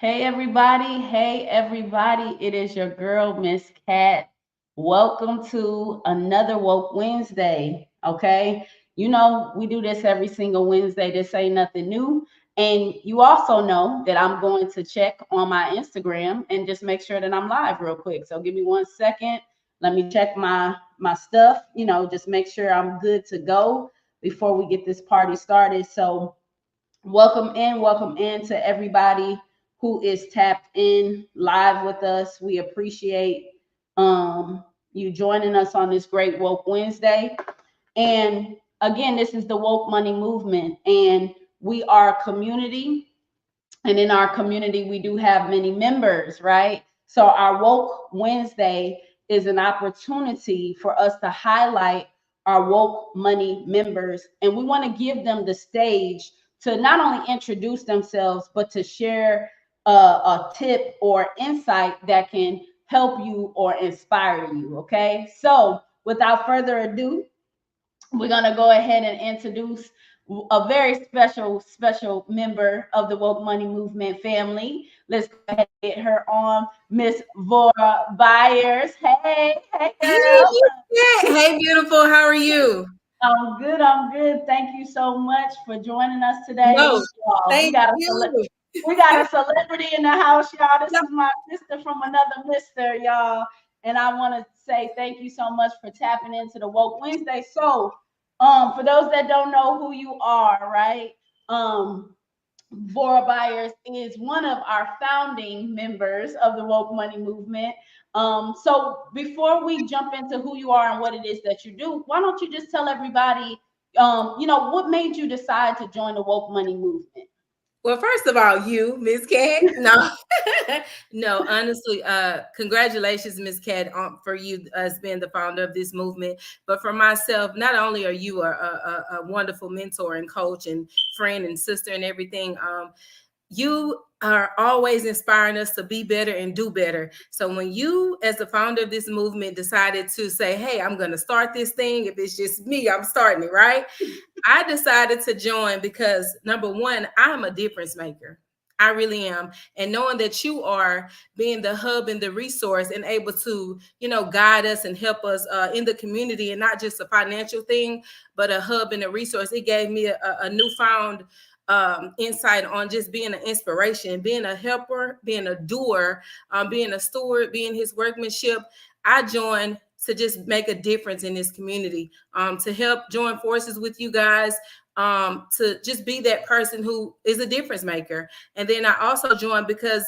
Hey everybody, hey everybody, it is your girl, Miss Cat. Welcome to another Woke Wednesday. Okay, we do this every single Wednesday. This ain't nothing new. And you also know that I'm going to check on my Instagram and just make sure that I'm live real quick. So give me 1 second. Let me check my stuff, just make sure I'm good to go before we get this party started. So welcome in to everybody who is tapped in live with us. We appreciate you joining us on this great Woke Wednesday. And again, this is the Woke Money Movement, and we are a community. And in our community, we do have many members, right? So our Woke Wednesday is an opportunity for us to highlight our Woke Money members. And we want to give them the stage to not only introduce themselves, but to share a tip or insight that can help you or inspire you. Okay. So without further ado, we're going to go ahead and introduce a very special member of the Woke Money Movement family. Let's go ahead and get her on, Miss Vora Byers. Hey, girl. Hey, beautiful. How are you? I'm good. I'm good. Thank you so much for joining us today. No, Y'all, thank you. we got a celebrity in the house, y'all. This is my sister from another mister, y'all. And I want to say thank you so much for tapping into the Woke Wednesday. So, for those that don't know who you are, right? Vora Byers is one of our founding members of the Woke Money Movement. So before we jump into who you are and what it is that you do, why don't you just tell everybody, what made you decide to join the Woke Money Movement? Well, first of all, you, Miss Cat. No, no, honestly, congratulations, Miss Cat, for you as being the founder of this movement. But for myself, not only are you a wonderful mentor and coach and friend and sister and everything, you are always inspiring us to be better and do better. So when you, as the founder of this movement, decided to say, hey, I'm going to start this thing, if it's just me, I'm starting it, right? I decided to join because, number one, I'm a difference maker. I really am. And knowing that you are being the hub and the resource and able to, guide us and help us in the community, and not just a financial thing, but a hub and a resource, it gave me a newfound insight on just being an inspiration, being a helper, being a doer, being a steward, being his workmanship. I joined to just make a difference in this community, to help join forces with you guys, to just be that person who is a difference maker. And then I also joined because,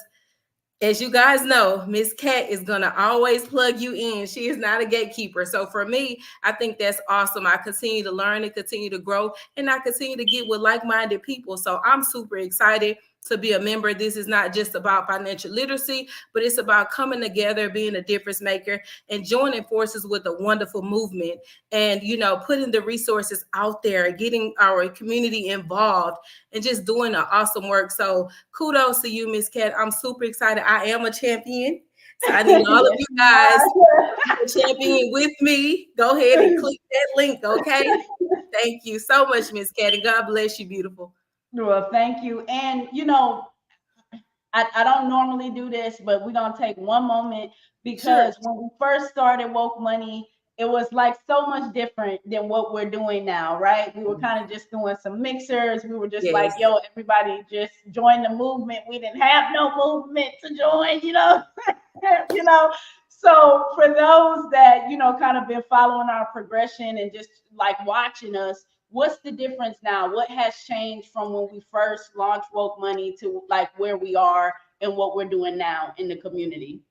as you guys know, Miss Cat is going to always plug you in. She is not a gatekeeper. So for me, I think that's awesome. I continue to learn and continue to grow, and I continue to get with like-minded people. So I'm super excited to be a member. This is not just about financial literacy, but it's about coming together, being a difference maker, and joining forces with a wonderful movement, and, putting the resources out there, getting our community involved, and just doing an awesome work. So kudos to you, Miss Cat. I'm super excited. I am a champion. So I need all of you guys to champion with me. Go ahead and click that link, okay? Thank you so much, Miss Cat, and God bless you, beautiful. Well, thank you. And I don't normally do this, but we're gonna take one moment because when we first started Woke Money, it was like so much different than what we're doing now, right? We were kind of just doing some mixers. We were just like, yo, everybody just join the movement. We didn't have no movement to join, you know. So for those that, kind of been following our progression and just like watching us, what's the difference now? What has changed from when we first launched Woke Money to like where we are and what we're doing now in the community?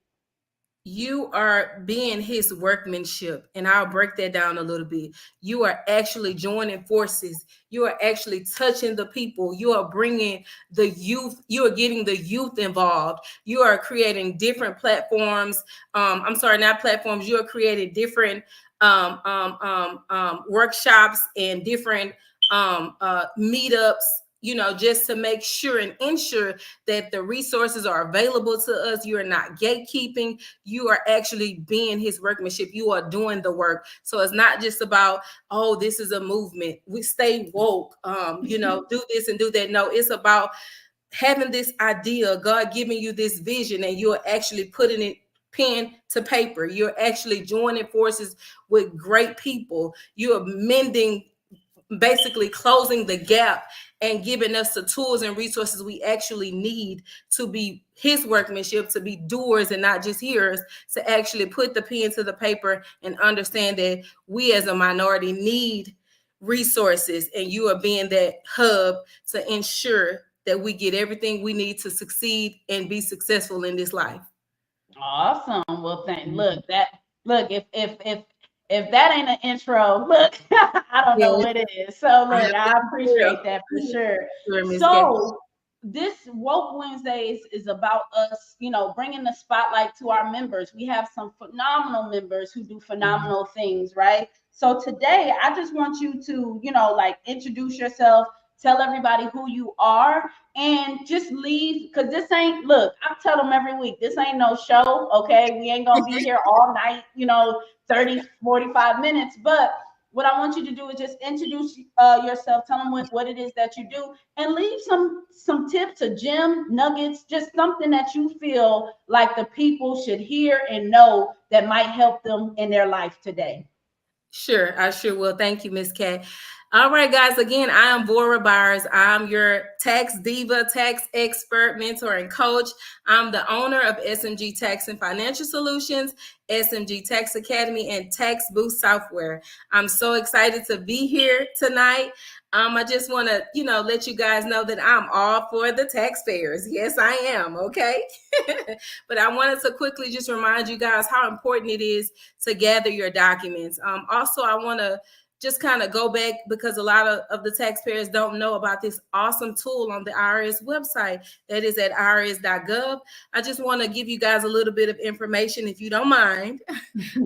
You are being his workmanship, and I'll break that down a little bit. You are actually joining forces. You are actually touching the people. You are bringing the youth. You are getting the youth involved. You are creating different platforms. I'm sorry, not platforms. You are creating different workshops and different meetups, just to make sure and ensure that the resources are available to us. You are not gatekeeping. You are actually being his workmanship. You are doing the work. So it's not just about, oh, this is a movement. We stay woke, do this and do that. No, it's about having this idea, God giving you this vision, and you're actually putting it pen to paper. You're actually joining forces with great people. You're mending, basically closing the gap and giving us the tools and resources we actually need to be his workmanship, to be doers and not just hearers, to actually put the pen to the paper and understand that we as a minority need resources, and you are being that hub to ensure that we get everything we need to succeed and be successful in this life. Awesome. Well, look, if that ain't an intro, look, I don't know Yes, what it is. So I look, have I to be real. appreciate that for sure. Sure, Miss Cat. So this Woke Wednesdays is about us, bringing the spotlight to our members. We have some phenomenal members who do phenomenal things, right? So today, I just want you to, like introduce yourself, tell everybody who you are, and just leave, because this ain't, look, I tell them every week, this ain't no show. Okay, we ain't gonna be here all night, 30, 45 minutes. But what I want you to do is just introduce yourself, tell them what it is that you do, and leave some tips, a gem nuggets, just something that you feel like the people should hear and know that might help them in their life today. Sure, I sure will. Thank you, Miss Cat. All right, guys. Again, I am Bora Byers. I'm your tax diva, tax expert, mentor, and coach. I'm the owner of SMG Tax and Financial Solutions, SMG Tax Academy, and Tax Boost Software. I'm so excited to be here tonight. I just want to, let you guys know that I'm all for the taxpayers. Yes, I am. Okay. But I wanted to quickly just remind you guys how important it is to gather your documents. Also, I want to just kind of go back, because a lot of the taxpayers don't know about this awesome tool on the IRS website that is at irs.gov. I just want to give you guys a little bit of information, if you don't mind,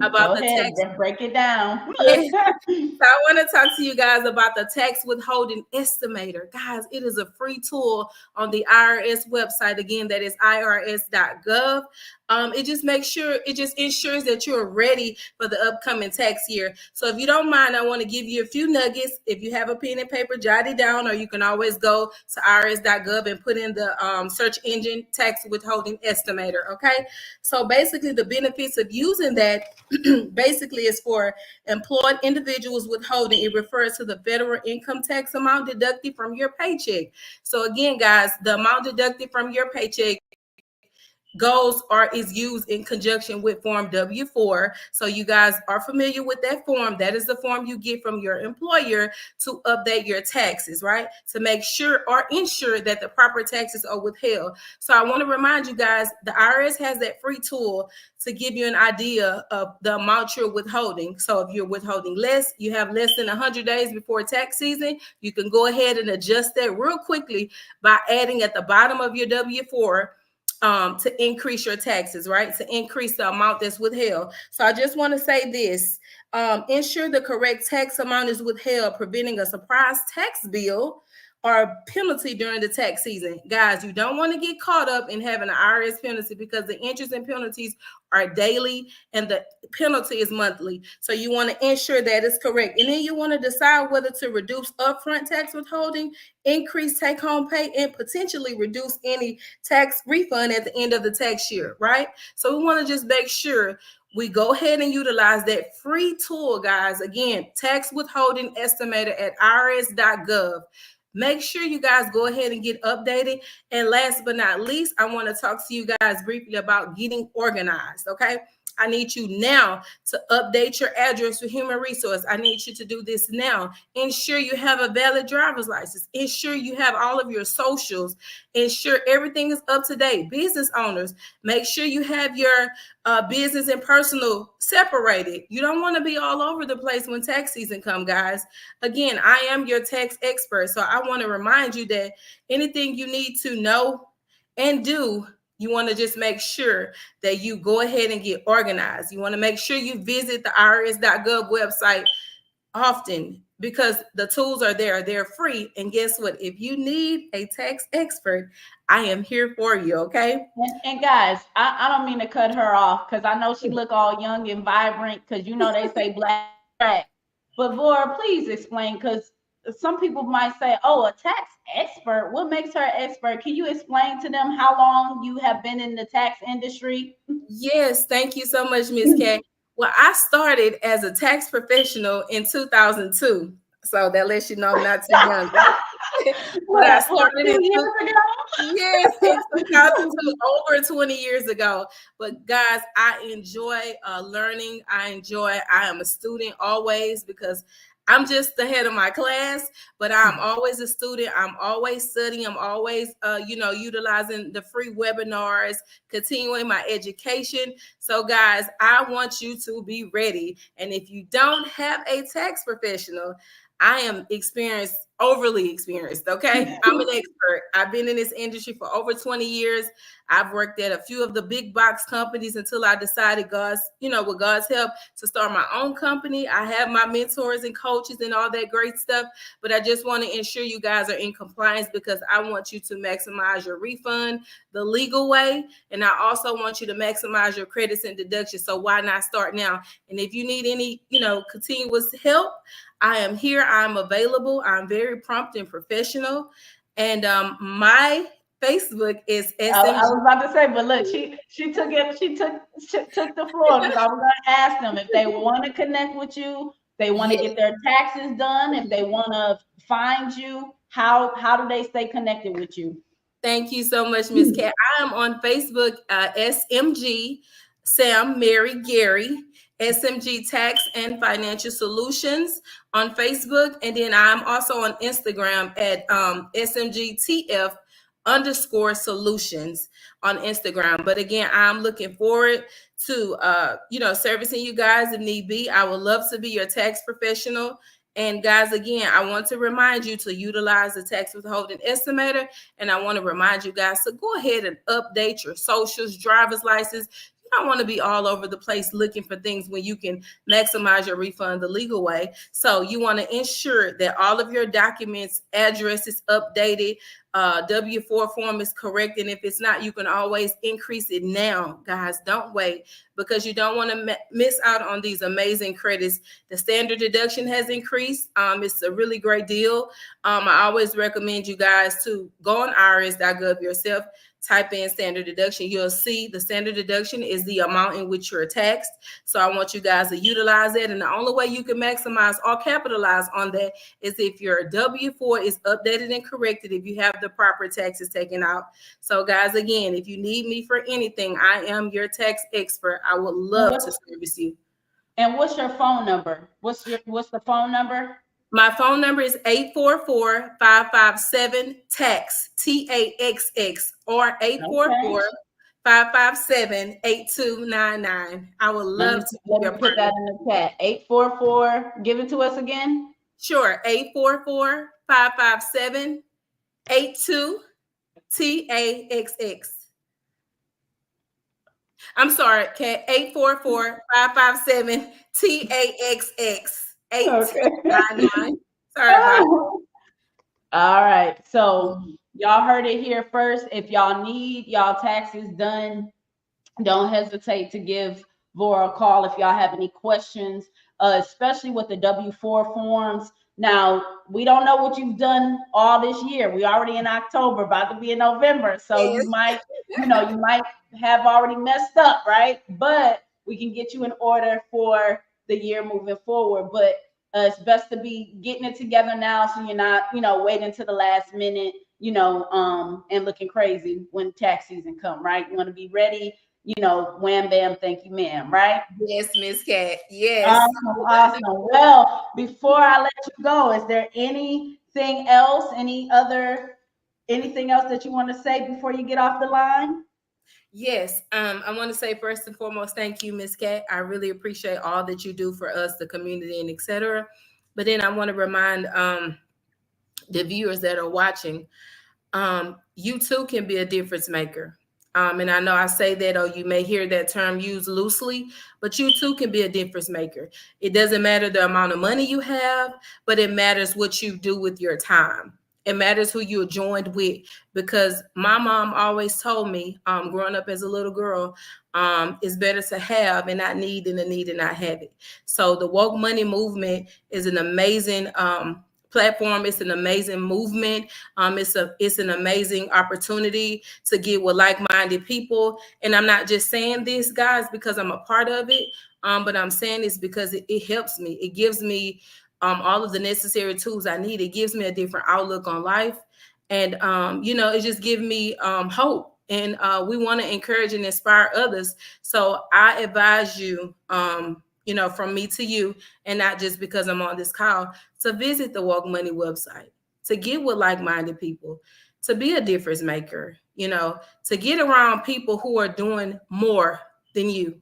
about Go the ahead, tax. break it down. So I want to talk to you guys about the tax withholding estimator. Guys, it is a free tool on the IRS website. Again, that is irs.gov. It just ensures that you're ready for the upcoming tax year. So if you don't mind, I want to give you a few nuggets. If you have a pen and paper, jot it down, or you can always go to irs.gov and put in the search engine tax withholding estimator. Okay. So basically the benefits of using that basically is for employed individuals withholding. It refers to the federal income tax amount deducted from your paycheck. So again, guys, the amount deducted from your paycheck is used in conjunction with Form W-4. So you guys are familiar with that form. That is the form you get from your employer to update your taxes, right? To make sure or ensure that the proper taxes are withheld. So I want to remind you guys, the IRS has that free tool to give you an idea of the amount you're withholding. So if you're withholding less, you have less than 100 days before tax season, you can go ahead and adjust that real quickly by adding at the bottom of your W-4 to increase your taxes, right? To increase the amount that's withheld. So I just want to say this. Ensure the correct tax amount is withheld, preventing a surprise tax bill or penalty during the tax season. Guys, you don't want to get caught up in having an IRS penalty, because the interest and penalties are daily and the penalty is monthly. So you want to ensure that it's correct. And then you want to decide whether to reduce upfront tax withholding, increase take-home pay, and potentially reduce any tax refund at the end of the tax year, right? So we want to just make sure we go ahead and utilize that free tool, guys. Again, tax withholding estimator at irs.gov. Make sure you guys go ahead and get updated. And last but not least, I want to talk to you guys briefly about getting organized, okay? I need you now to update your address for human resource. I need you to do this now. Ensure you have a valid driver's license. Ensure you have all of your socials. Ensure everything is up to date. Business owners, make sure you have your business and personal separated. You don't want to be all over the place when tax season comes, guys. Again, I am your tax expert, so I want to remind you that anything you need to know and do, you want to just make sure that you go ahead and get organized. You want to make sure you visit the irs.gov website often, because the tools are there. They're free. And guess what? If you need a tax expert, I am here for you, okay? And guys, I don't mean to cut her off, because I know she look all young and vibrant, because they say black. But Laura, please explain, because some people might say, "Oh, a tax expert. What makes her an expert?" Can you explain to them how long you have been in the tax industry? Yes, thank you so much, Miss Kat. Well, I started as a tax professional in 2002. So that lets you know I'm not too young, right? But I What, started in 2 years ago? yes, in 2002, over 20 years ago. But guys, I enjoy learning. I am a student always because I'm just the head of my class, but I'm always a student. I'm always studying. I'm always, utilizing the free webinars, continuing my education. So, guys, I want you to be ready. And if you don't have a tax professional, I am overly experienced. Okay. I'm an expert. I've been in this industry for over 20 years. I've worked at a few of the big box companies until I decided with God's help to start my own company. I have my mentors and coaches and all that great stuff, but I just want to ensure you guys are in compliance because I want you to maximize your refund the legal way. And I also want you to maximize your credits and deductions. So why not start now? And if you need any, continuous help, I am here. I'm available. I'm very prompt and professional. And my Facebook is I SMG. was about to say, but look, she took the floor because I was going to ask them if they want to connect with you, they want to Yes. get their taxes done, if they want to find you, how do they stay connected with you? Thank you so much, Miss Cat. I am on Facebook, SMG, Sam, Mary, Gary, SMG Tax and Financial Solutions on Facebook. And then I'm also on Instagram at SMGTF underscore solutions on Instagram. But again, I'm looking forward to servicing you guys if need be. I would love to be your tax professional. And guys, again, I want to remind you to utilize the tax withholding estimator. And I want to remind you guys to go ahead and update your socials, driver's license. You don't want to be all over the place looking for things when you can maximize your refund the legal way. So you want to ensure that all of your documents, address is updated, W-4 form is correct. And if it's not, you can always increase it now. Guys, don't wait because you don't want to miss out on these amazing credits. The standard deduction has increased. It's a really great deal. I always recommend you guys to go on irs.gov yourself, type in standard deduction. You'll see the standard deduction is the amount in which you're taxed. So I want you guys to utilize it. And the only way you can maximize or capitalize on that is if your W-4 is updated and corrected, if you have the proper taxes taken out. So guys, again, if you need me for anything, I am your tax expert. I would love to service you. And what's your phone number? What's the phone number? My phone number is 844-557-TAX, TAXX, or Okay. 844-557-8299. I would Let love me to be let your me put that partner. in the chat. 844. Give it to us again. Sure, 844-557-82TAXX. I'm sorry, 844-557-TAXX, Okay. 8299. Sorry about it. All right. So y'all heard it here first. If y'all need y'all taxes done, don't hesitate to give Vora a call if y'all have any questions, especially with the W-4 forms. Now, we don't know what you've done all this year. We already in October, about to be in November. So Yes. you might have already messed up, right? But we can get you in order for the year moving forward. But it's best to be getting it together now so you're not, waiting to the last minute, and looking crazy when tax season come, right? You want to be ready, wham, bam, thank you, ma'am, right? Yes, Miss Cat. Yes. Awesome, awesome. Well, before I let you go, is there anything else, anything else that you want to say before you get off the line? Yes. I want to say first and foremost, thank you, Miss Cat. I really appreciate all that you do for us, the community, and etc. But then I want to remind the viewers that are watching, you too can be a difference maker. And I know I say that, or you may hear that term used loosely, but you too can be a difference maker. It doesn't matter the amount of money you have, but it matters what you do with your time. It matters who you're joined with, because my mom always told me, growing up as a little girl, it's better to have and not need than to need and not have it. So the woke money movement is an amazing platform. It's an amazing movement. It's an amazing opportunity to get with like-minded people. And I'm not just saying this, guys, because I'm a part of it, but I'm saying this because it helps me. It gives me all of the necessary tools I need. It gives me a different outlook on life, and it just gives me hope. And we want to encourage and inspire others. So I advise you, from me to you, and not just because I'm on this call, to visit the Woke Money website, to get with like-minded people, to be a difference maker, to get around people who are doing more than you.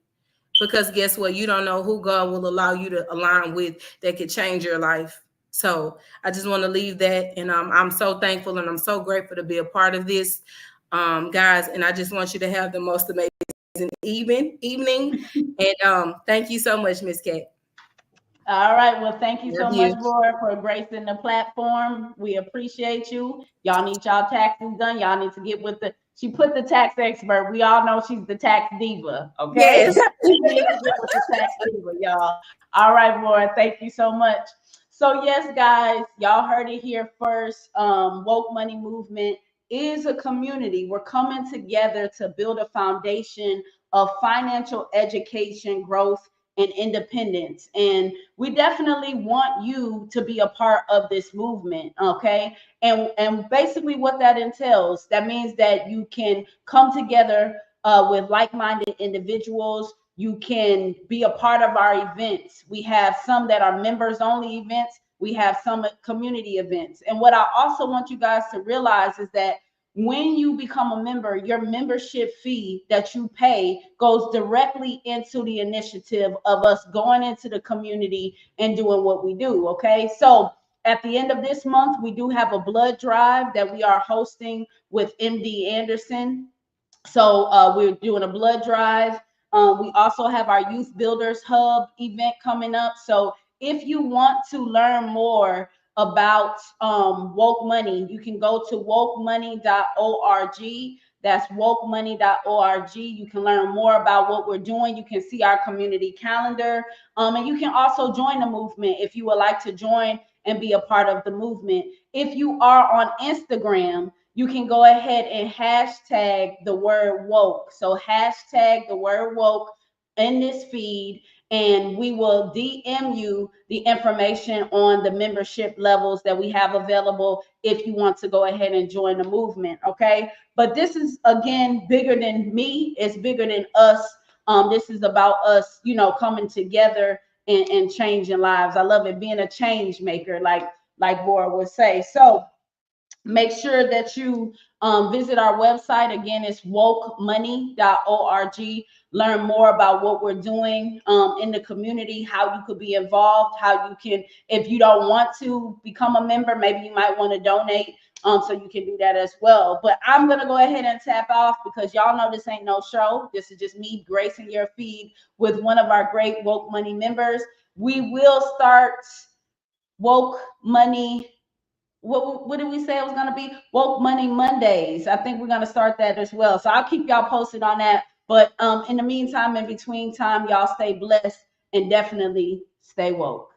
Because guess what? You don't know who God will allow you to align with that could change your life. So I just want to leave that. And I'm so thankful and I'm so grateful to be a part of this, guys. And I just want you to have the most amazing evening. And thank you so much, Miss Kat. All right. Well, thank you Love so much, you. Laura, for gracing the platform. We appreciate you. Y'all need y'all taxes done. Y'all need to get with she put the tax expert. We all know she's the tax diva. Okay. Yes. She needs to get with the tax diva, y'all. All right, Laura. Thank you so much. So, yes, guys, y'all heard it here first. Woke Money Movement is a community. We're coming together to build a foundation of financial education, growth, and independence. And we definitely want you to be a part of this movement, okay? And basically what that entails, that means that you can come together with like-minded individuals. You can be a part of our events. We have some that are members only events. We have some community events. And what I also want you guys to realize is that when you become a member, your membership fee that you pay goes directly into the initiative of us going into the community and doing what we do. Okay. So at the end of this month, we do have a blood drive that we are hosting with MD Anderson. So we're doing a blood drive. We also have our Youth Builders Hub event coming up. So if you want to learn more about woke money, you can go to wokemoney.org. That's wokemoney.org. You can learn more about what we're doing. You can see our community calendar. And you can also join the movement if you would like to join and be a part of the movement. If you are on Instagram, you can go ahead and hashtag the word woke. So hashtag the word woke in this feed, and we will DM you the information on the membership levels that we have available if you want to go ahead and join the movement. Okay. But this is, again, bigger than me. It's bigger than us. This is about us, coming together and changing lives. I love it, being a change maker, like Bora would say. So make sure that you visit our website. Again, it's wokemoney.org. Learn more about what we're doing in the community, how you could be involved, how you can, if you don't want to become a member, maybe you might want to donate. So you can do that as well. But I'm going to go ahead and tap off because y'all know this ain't no show. This is just me gracing your feed with one of our great Woke Money members. We will start Woke Money, what did we say it was going to be? Woke Money Mondays. I think we're going to start that as well. So I'll keep y'all posted on that. But in the meantime, in between time, y'all stay blessed and definitely stay woke.